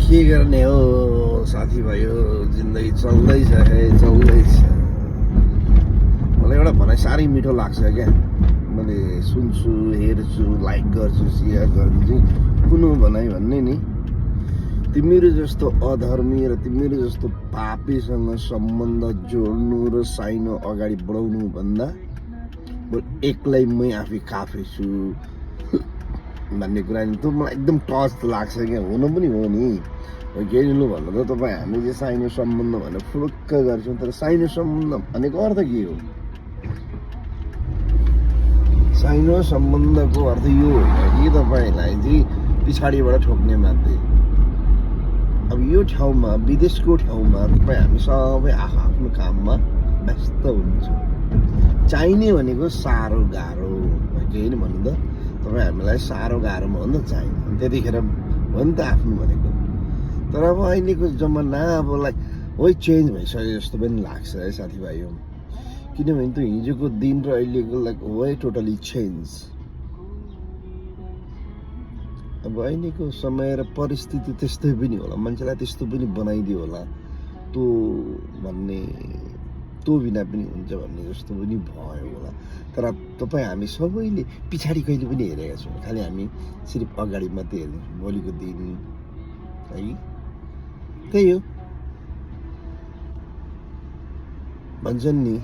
के गर्ने हो साथीभाइ हो, जिन्दगी चल्दैछ चल्दैछ। मलाई एउटा भनाइ साह्रै मिठो लाग्छ क्या, मैले सुन्छु, हेर्छु, लाइक गर्छु, सेयर गर्छु। कुन भनाइ भन्ने नि, तिमीहरू जस्तो अधर्मी र तिमीहरू जस्तो पापीसँग सम्बन्ध जोड्नु र साइनो अगाडि बढाउनु भन्दा एक्लै मै आफै काफै छु भन्ने कुरा नि त्यो मलाई एकदम टच लाग्छ क्या। हुनु पनि हो नि, केही लु भन्नु त तपाईँ हामी चाहिँ साइनो सम्बन्ध भनेर फुरुक्क गर्छौँ, तर साइनो सम्बन्ध भनेको अर्थ के हो? साइनो सम्बन्धको अर्थ यो होइन कि तपाईँलाई चाहिँ पछाडिबाट ठोक्ने मात्रै। अब यो ठाउँमा, विदेशको ठाउँमा तपाईँ हामी सबै आफ्नो काममा व्यस्त हुन्छौँ। चाहिने भनेको साह्रो गाह्रो केही नि भन्नु त, तपाईँ हामीलाई साह्रो गाह्रोमा हो नि त चाहिने, त्यतिखेर हो नि त आफ्नो भनेको। तर अब अहिलेको जमाना अब लाइक वही चेन्ज भइसक्यो जस्तो पनि लाग्छ है साथीभाइ हो। किनभने त्यो हिजोको दिन र अहिलेको लाइक वे टोटली चेन्ज। अब अहिलेको समय र परिस्थिति त्यस्तै पनि होला, मान्छेलाई त्यस्तो पनि बनाइदियो होला त्यो भन्ने, त्यो बिना पनि हुन्छ भन्ने जस्तो पनि भयो होला। तर तपाईँ हामी सबैले पछाडि कहिले पनि हेरेका छौँ, खालि हामी सिर्फ अगाडि मात्रै हेर्छौँ। भोलिको दिन है त्यही हो, भन्छन् नि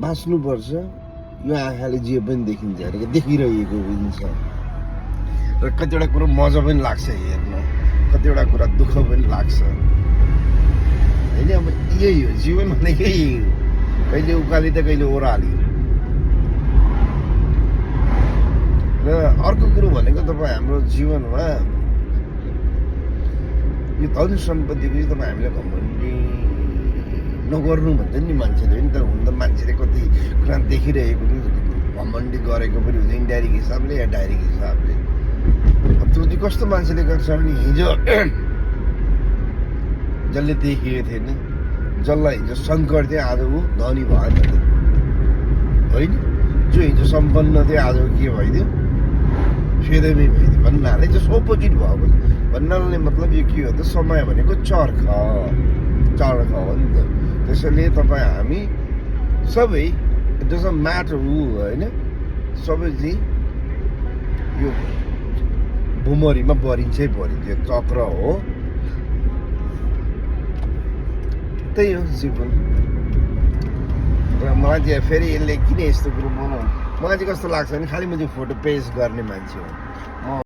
बाँच्नुपर्छ यो आँखाले जे पनि देखिन्छ अरे, देखिरहेको पनि छ। र कतिवटा कुरो मजा पनि लाग्छ हेर्न, कतिवटा कुरा दुःख पनि लाग्छ होइन। अब यही हो जीवन भनेकै, यही हो, कहिले उकाली त कहिले ओह्राली। र अर्को कुरो भनेको तपाईँ हाम्रो जीवनमा यो धन सम्पत्तिको चाहिँ तपाईँ हामीलाई घमण्डी नगर्नु भन्छ नि मान्छेले पनि। तर हुन त मान्छेले कति कुरा देखिरहेको पनि घमण्डी गरेको पनि हुन्छ, इन्डाइरेक्ट हिसाबले या डाइरेक्ट हिसाबले। अब त्यो चाहिँ कस्तो मान्छेले गर्छ भने हिजो जसले देखेको थिएन, जसलाई हिजो सङ्कट थियो आज ऊ धनी भयो नि त होइन। जो हिजो सम्पन्न थियो आज के भइदियो, फेदैमै भइदियो भन्नाले जस अपोजिट भयो भने भन्नाले मतलब यो के हो त, समय भनेको चर्ख हो नि त। त्यसैले तपाईँ हामी सबै इट डजन्ट म्याटर हु होइन, सबै चाहिँ यो भुमरीमा बढिन्छै बढिन्छ, चक्र हो, त्यही हो जीवन। र मलाई चाहिँ फेरि यसले किन यस्तो कुरो बनाउनु, मलाई चाहिँ कस्तो लाग्छ भने खालि म चाहिँ फोटो पेस्ट गर्ने मान्छे हो।